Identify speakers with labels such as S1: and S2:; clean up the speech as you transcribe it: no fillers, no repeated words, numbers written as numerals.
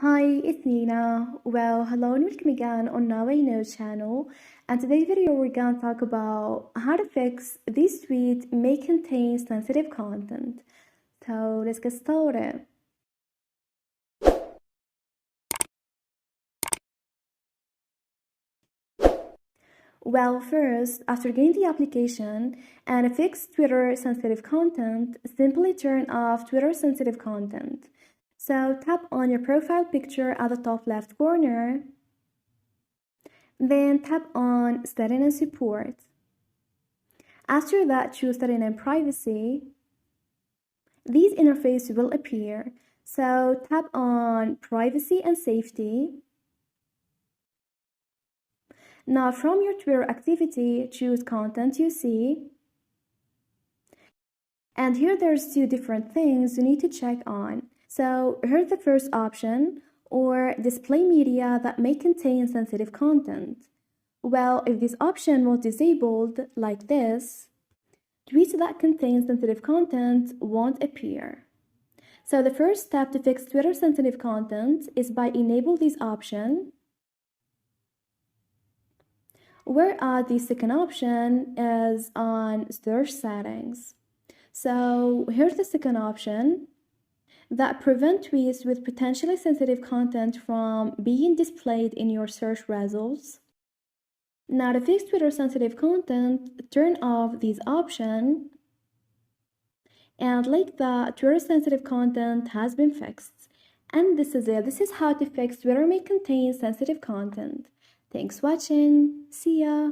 S1: Hi, it's Nina. Well, hello and welcome again on Now I Know channel. And today's video we're gonna talk about how to fix this tweet may contain sensitive content. So let's get started. Well, first, after getting the application and fix Twitter sensitive content, simply turn off Twitter sensitive content. So tap on your profile picture at the top left corner, then tap on Setting and Support. After that, choose Setting and Privacy. These interfaces will appear. So tap on Privacy and Safety. Now from your Twitter activity, choose Content You See. And here there's two different things you need to check on. So here's the first option, or display media that may contain sensitive content. Well, if this option was disabled, like this, tweets that contain sensitive content won't appear. So the first step to fix Twitter sensitive content is by enable this option, whereas the second option is on search settings. So here's the second option, that prevent tweets with potentially sensitive content from being displayed in your search results. Now to fix Twitter sensitive content, turn off this option, and like that, Twitter sensitive content has been fixed. And this is it. This is how to fix Twitter may contain sensitive content. Thanks for watching. See ya.